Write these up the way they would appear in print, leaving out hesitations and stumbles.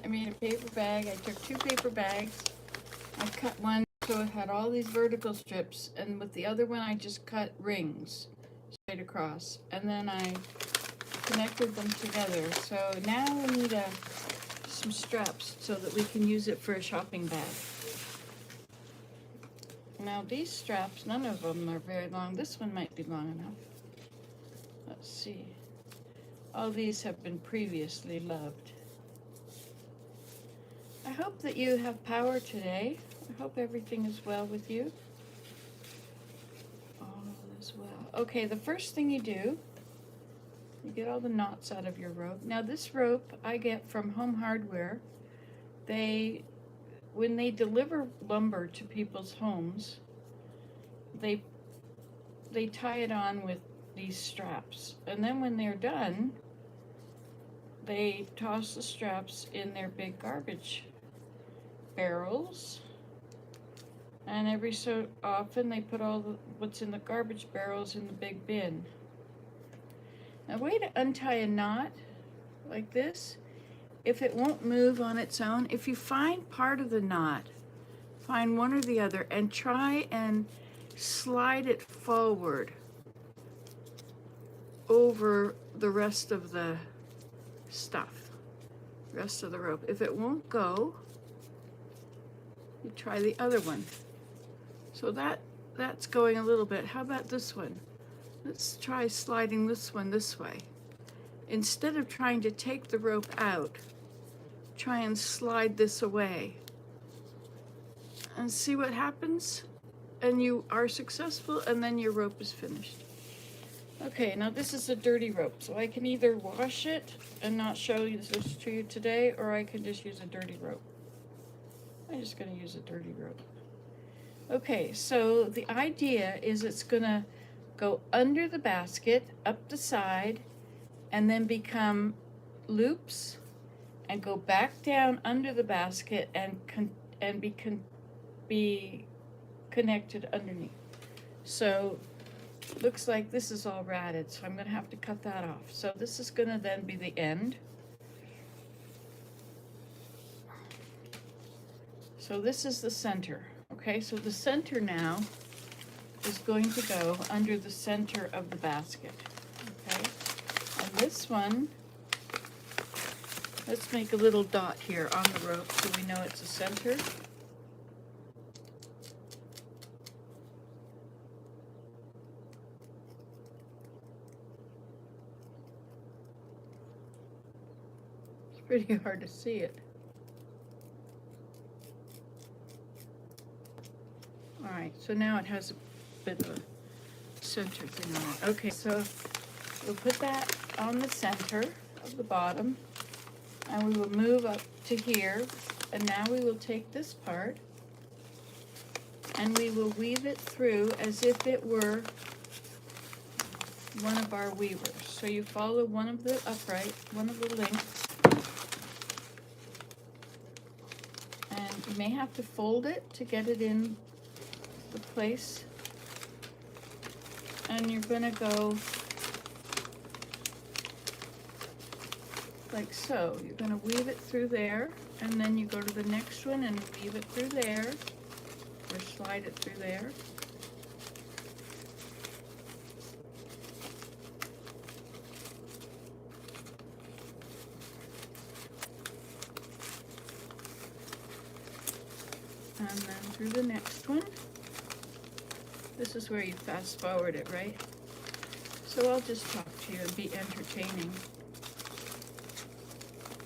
I made a paper bag. I took 2 paper bags. I cut one so it had all these vertical strips, and with the other one I just cut rings straight across, and then I connected them together. So now we need some straps so that we can use it for a shopping bag. Now these straps, none of them are very long. This one might be long enough. Let's see. All these have been previously loved. I hope that you have power today. I hope everything is well with you. All is well. Okay, the first thing you do, you get all the knots out of your rope. Now this rope I get from Home Hardware. When they deliver lumber to people's homes, they tie it on with these straps, and then when they're done, they toss the straps in their big garbage barrels, and every so often they put what's in the garbage barrels in the big bin. Now, way to untie a knot like this, if it won't move on its own, if you find part of the knot, find one or the other and try and slide it forward over the rest of the stuff, rest of the rope. If it won't go, you try the other one. So that's going a little bit. How about this one? Let's try sliding this one this way. Instead of trying to take the rope out, try and slide this away and see what happens, and you are successful, and then your rope is finished. Okay, now this is a dirty rope, so I can either wash it and not show this to you today, or I can just use a dirty rope. I'm just going to use a dirty rope. Okay, so the idea is it's going to go under the basket, up the side, and then become loops, and go back down under the basket and be connected underneath. So looks like this is all ratted, so I'm going to have to cut that off. So this is going to then be the end. So this is the center. Okay, so the center now is going to go under the center of the basket. Okay, and this one, let's make a little dot here on the rope so we know it's a center. It's pretty hard to see it. All right, so now it has a bit of a center thing on it. Okay, so we'll put that on the center of the bottom, and we will move up to here, and now we will take this part and we will weave it through as if it were one of our weavers. So you follow one of the upright, one of the links, and you may have to fold it to get it in the place, and you're going to go like so. You're going to weave it through there, and then you go to the next one and weave it through there, or slide it through there. And then through the next one. This is where you fast forward it, right? So I'll just talk to you and be entertaining.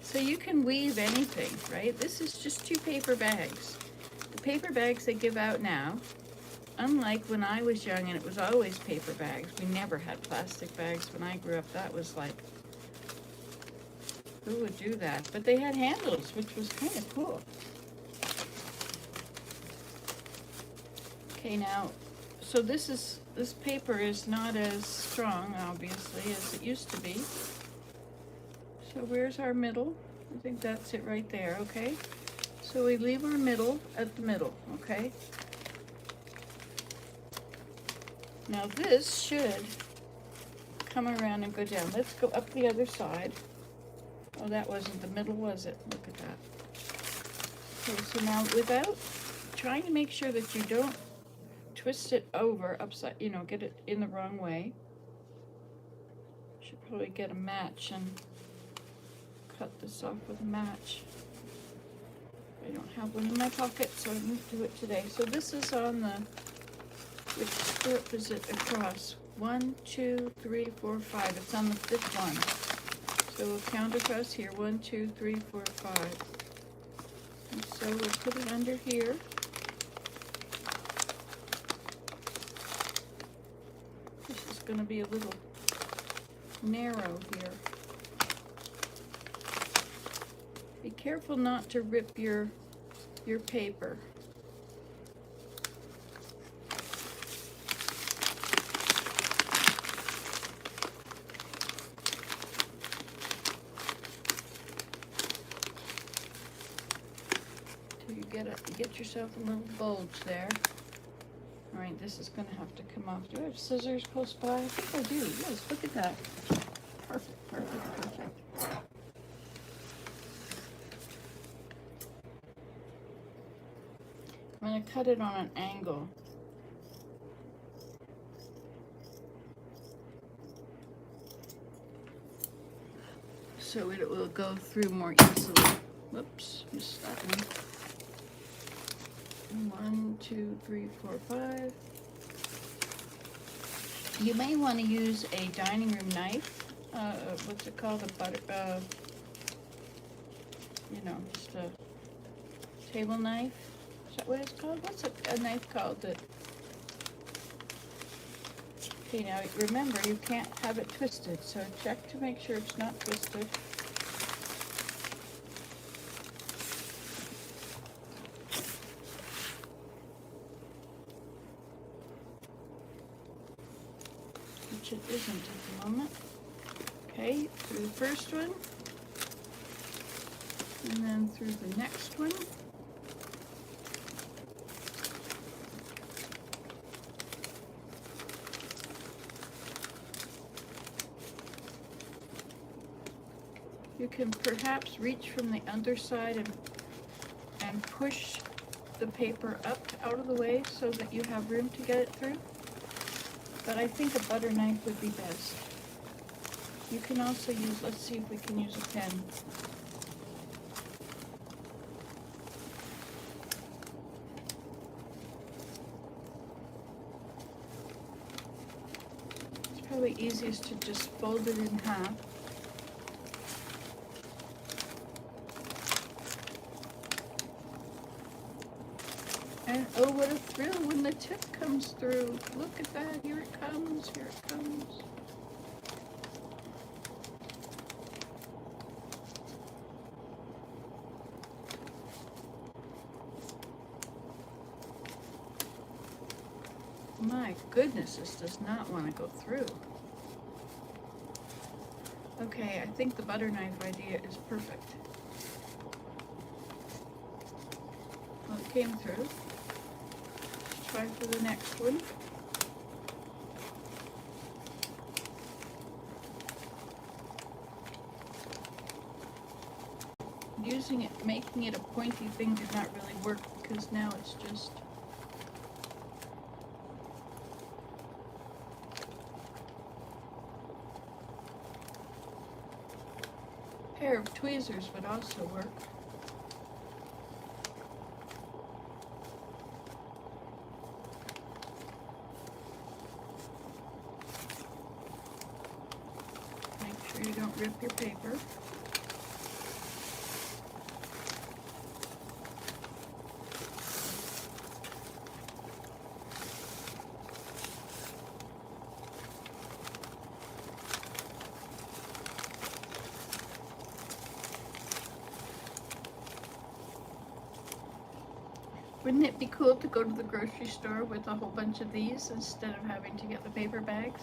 So you can weave anything, right? This is just 2 paper bags. The paper bags they give out now, unlike when I was young and it was always paper bags. We never had plastic bags when I grew up. That was like, who would do that? But they had handles, which was kind of cool. Okay, now, so this paper is not as strong, obviously, as it used to be. So where's our middle? I think that's it right there, okay? So we leave our middle at the middle, okay? Now this should come around and go down. Let's go up the other side. Oh, that wasn't the middle, was it? Look at that. Okay, so now without trying to make sure that you don't twist it over upside, you know, get it in the wrong way. Should probably get a match and cut this off with a match. I don't have one in my pocket, so I didn't do it today. So this is on the, which strip is it across? 1, 2, 3, 4, 5. It's on the 5th one. So we'll count across here. 1, 2, 3, 4, 5. And so we'll put it under here. This is going to be a little narrow here. Be careful not to rip your paper. Till you get yourself a little bulge there. All right, this is going to have to come off. Do I have scissors close by? I think I do. Yes, look at that. Perfect, perfect, perfect. I'm going to cut it on an angle. So it will go through more easily. Whoops, missed that one. 1, 2, 3, 4, 5. You may want to use a dining room knife. What's it called? A butter, you know, just a table knife. Is that what it's called? What's a knife called that? Okay, now remember, you can't have it twisted, so check to make sure it's not twisted. Which it isn't at the moment. Okay, through the first one, and then through the next one. You can perhaps reach from the underside and push the paper up out of the way so that you have room to get it through. But I think a butter knife would be best. You can also use, let's see if we can use a pen. It's probably easiest to just fold it in half. And oh, what a thrill when the tip comes through. Look at that, here it comes, here it comes. My goodness, this does not want to go through. Okay, I think the butter knife idea is perfect. Well, it came through. Let's try for the next one. Using it, making it a pointy thing did not really work because now it's just a pair of tweezers would also work. Make sure you don't rip your paper. Wouldn't it be cool to go to the grocery store with a whole bunch of these instead of having to get the paper bags?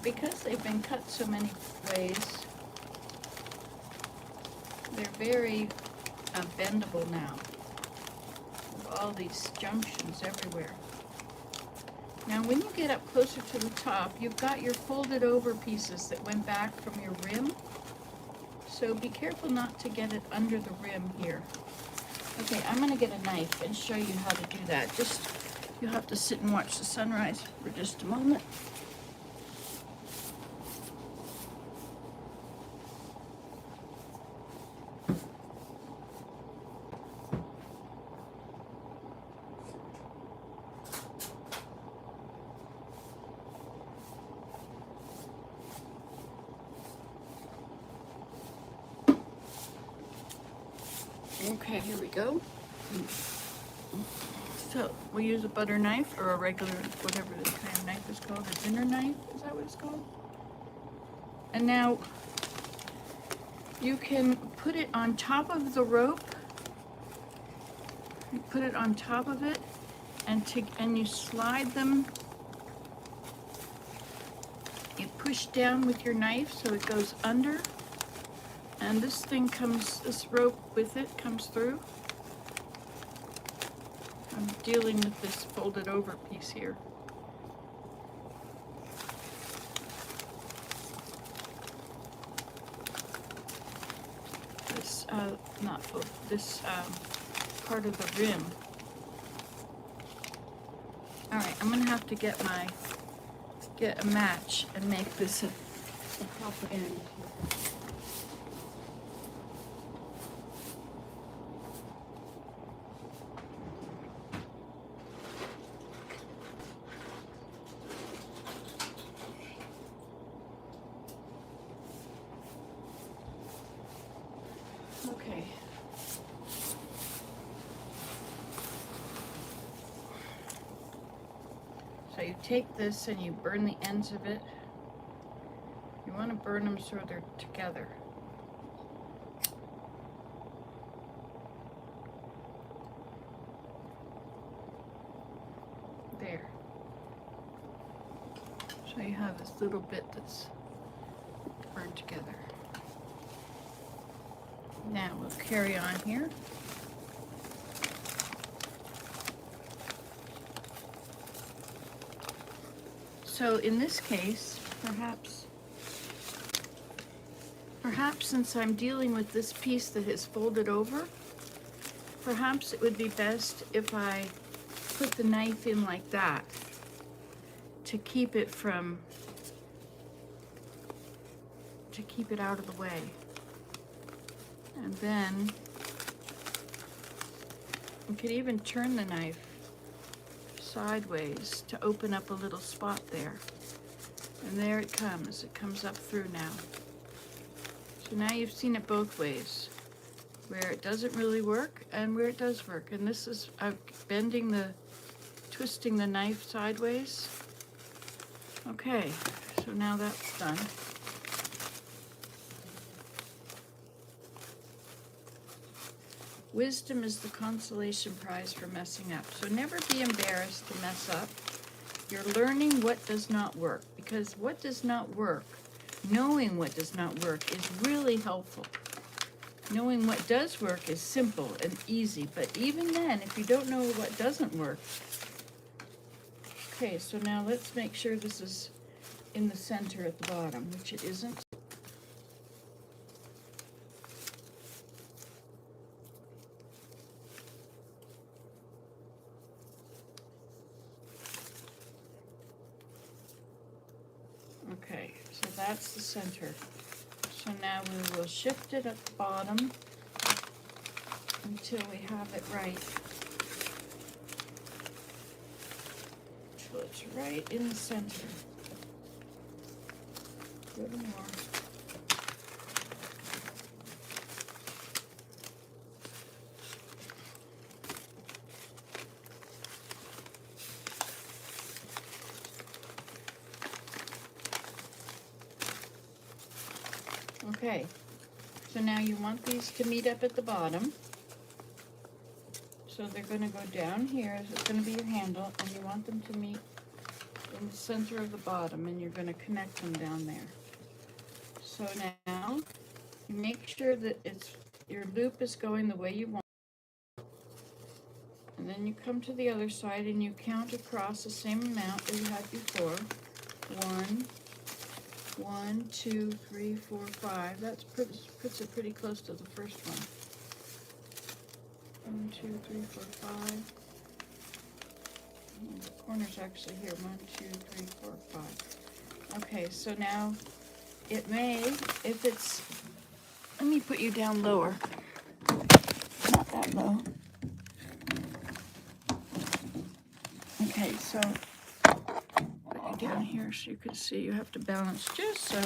Because they've been cut so many ways, they're very bendable now. With all these junctions everywhere. Now when you get up closer to the top, you've got your folded over pieces that went back from your rim. So be careful not to get it under the rim here. Okay, I'm gonna get a knife and show you how to do that. Just, you'll have to sit and watch the sunrise for just a moment. Okay, here we go. So we use a butter knife or a regular, whatever this kind of knife is called, a dinner knife, is that what it's called? And now you can put it on top of the rope. You put it on top of it and you slide them. You push down with your knife so it goes under. And this thing comes, this rope with it comes through. I'm dealing with this folded over piece here. This, not fold, this part of the rim. All right, I'm gonna have to get a match and make this a proper end. Okay. So you take this and you burn the ends of it. You want to burn them so they're together. There. So you have this little bit that's burned together. Now we'll carry on here. So in this case, perhaps since I'm dealing with this piece that is folded over, perhaps it would be best if I put the knife in like that to keep it out of the way. And then you could even turn the knife sideways to open up a little spot there. And there it comes up through now. So now you've seen it both ways, where it doesn't really work and where it does work. And this is twisting the knife sideways. Okay, so now that's done. Wisdom is the consolation prize for messing up. So never be embarrassed to mess up. You're learning what does not work, because what does not work, knowing what does not work is really helpful. Knowing what does work is simple and easy, but even then, if you don't know what doesn't work. Okay, so now let's make sure this is in the center at the bottom, which it isn't. Okay, so that's the center. So now we will shift it at the bottom until we have it right. So it's right in the center. A little more. Okay, so now you want these to meet up at the bottom. So they're going to go down here. So it's going to be your handle, and you want them to meet in the center of the bottom, and you're going to connect them down there. So now you make sure that your loop is going the way you want. And then you come to the other side and you count across the same amount as you had before. 1, 2, 3, 4, 5. That puts it pretty close to the first one. 1, 2, 3, 4, 5. The corner's actually here. 1, 2, 3, 4, 5. Okay, so now it may, if it's, let me put you down lower. Not that low. Okay, so put you down here so you can see. You have to balance just so.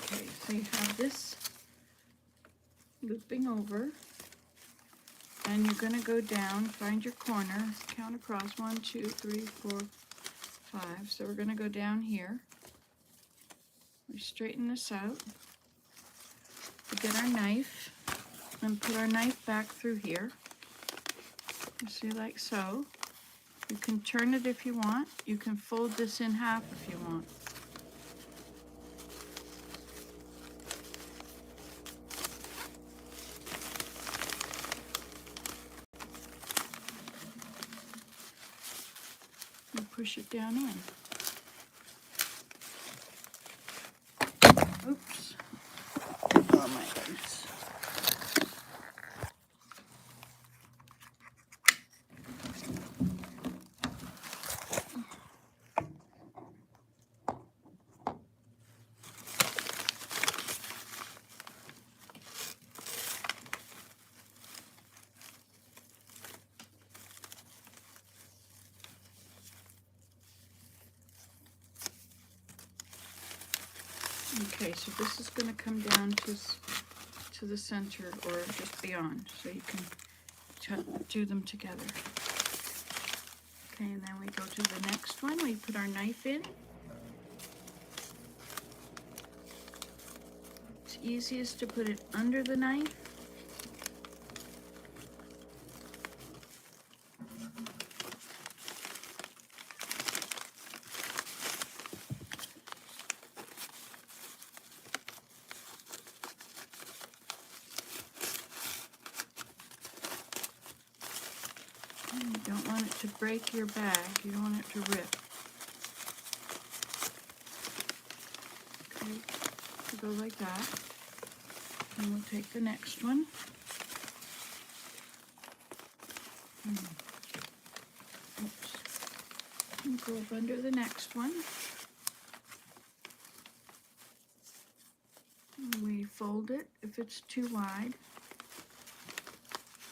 Okay, so you have this looping over, and you're going to go down, find your corner, count across 1, 2, 3, 4, 5. So we're going to go down here. We straighten this out. We get our knife and put our knife back through here. You see, like so. You can turn it if you want. You can fold this in half if you want. And push it down in. Oops. Oh my goodness. Okay, so this is going to come down to the center or just beyond, so you can do them together. Okay, and then we go to the next one. We put our knife in. It's easiest to put it under the knife. You don't want it to break your bag. You don't want it to rip. Okay, so go like that. And we'll take the next one. Oops. And go up under the next one. And we fold it if it's too wide.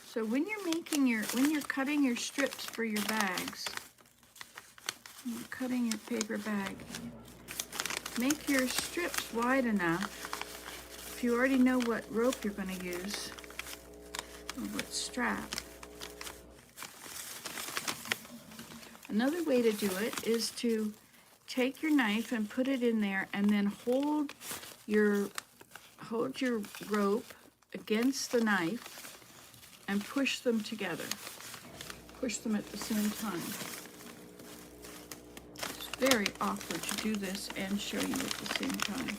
So when you're cutting your strips for your bags, when you're cutting your paper bag, make your strips wide enough. If you already know what rope you're going to use, or what strap. Another way to do it is to take your knife and put it in there, and then hold your rope against the knife and push them together. Push them at the same time. It's very awkward to do this and show you at the same time.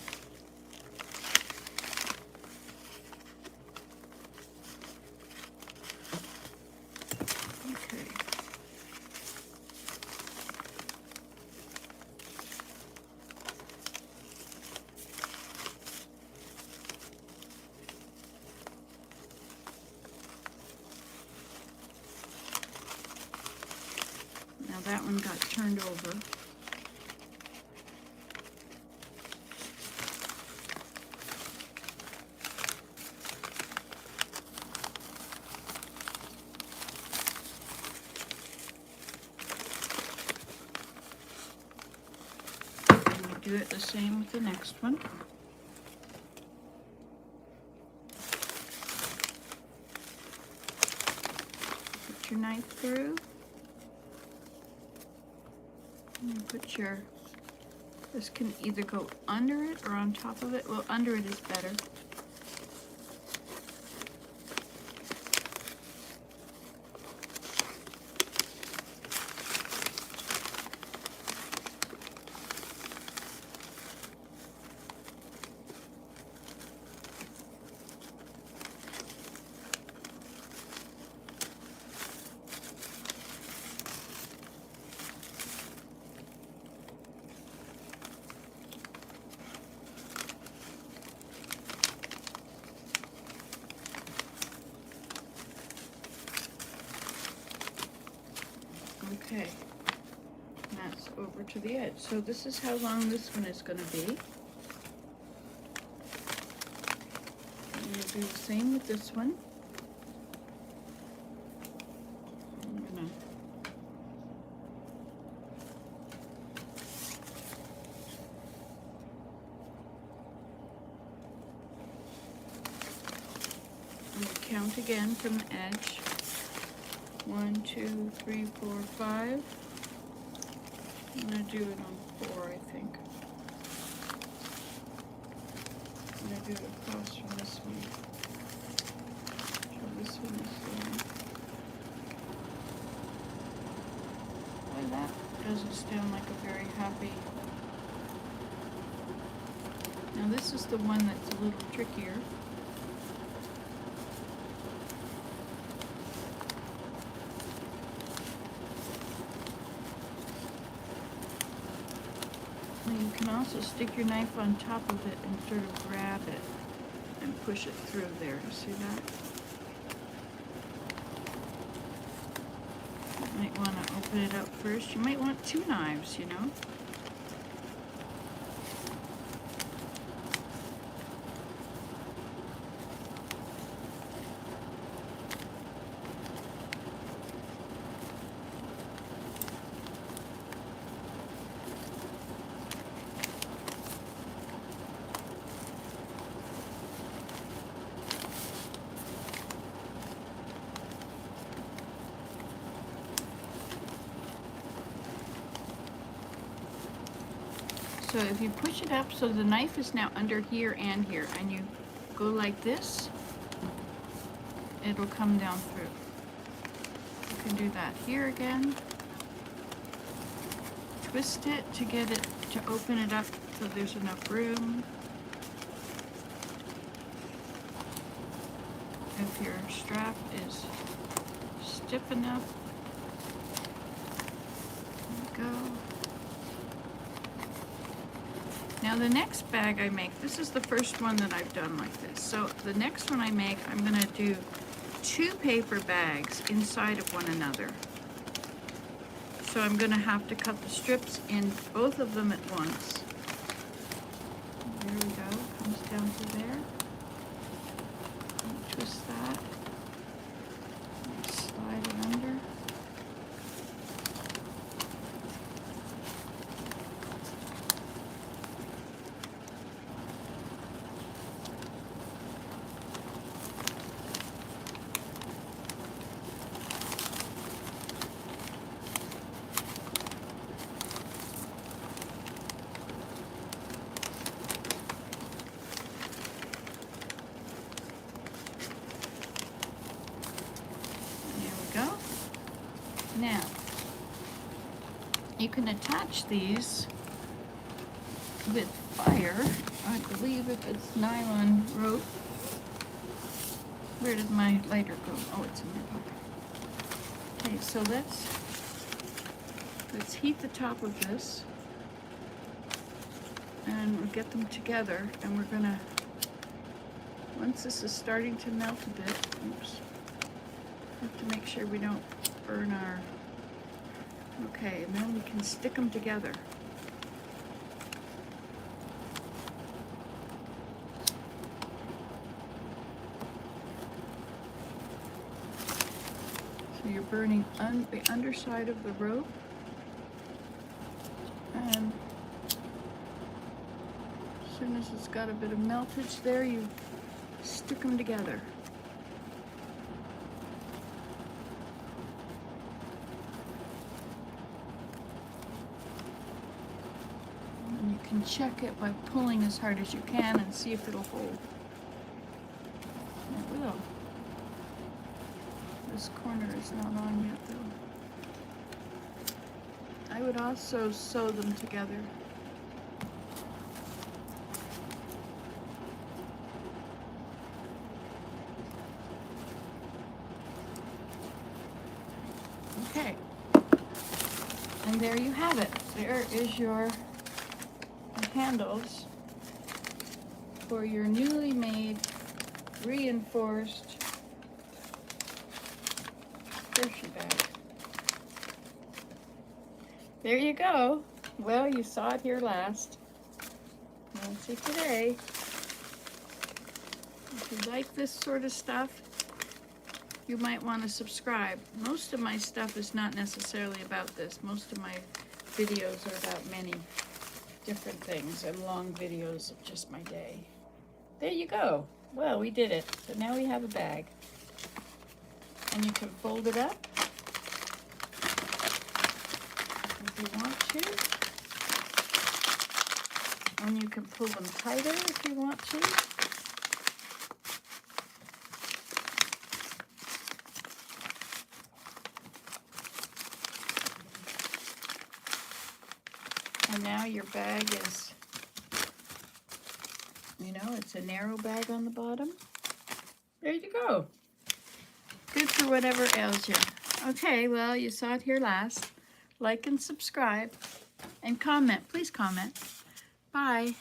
Okay. Now that one got turned over. And we do it the same with the next one. Put your knife through. And put this can either go under it or on top of it. Well, under it is better. Okay, and that's over to the edge. So this is how long this one is going to be. I'm going to do the same with this one. I'm going to count again from the edge. 1, 2, 3, 4, 5. I'm going to do it on 4, I think. I'm going to do it across from this one. So this one is there. Boy, that doesn't sound like a very happy. Now this is the one that's a little trickier. You can also stick your knife on top of it and sort of grab it and push it through there. See that? You might want to open it up first. You might want 2 knives, you know? So if you push it up, so the knife is now under here and here, and you go like this, it'll come down through. You can do that here again. Twist it to get it, to open it up so there's enough room. If your strap is stiff enough, there you go. Now the next bag I make, this is the first one that I've done like this. So the next one I make, I'm going to do 2 paper bags inside of one another. So I'm going to have to cut the strips in both of them at once. There we go, comes down to there. Twist that. Slide it under. Now, you can attach these with fire, I believe, if it's nylon rope. Where did my lighter go? Oh, it's in my pocket. Okay, so let's heat the top of this, and we'll get them together, and we're gonna, once this is starting to melt a bit, oops, have to make sure we don't burn our, okay, and then we can stick them together. So you're burning the underside of the rope, and as soon as it's got a bit of meltage there, you stick them together. You can check it by pulling as hard as you can and see if it'll hold. It will. This corner is not on yet though. I would also sew them together. Okay. And there you have it. There is your handles for your newly made reinforced Hershey bag. There you go. Well, you saw it here last. Won't see today. If you like this sort of stuff, you might want to subscribe. Most of my stuff is not necessarily about this. Most of my videos are about many different things and long videos of just my day. There you go. Well, we did it. So now we have a bag. And you can fold it up if you want to. And you can pull them tighter if you want to. And now your bag is, you know, it's a narrow bag on the bottom. There you go. Good for whatever ails you. Okay, well, you saw it here last. Like and subscribe and comment. Please comment. Bye.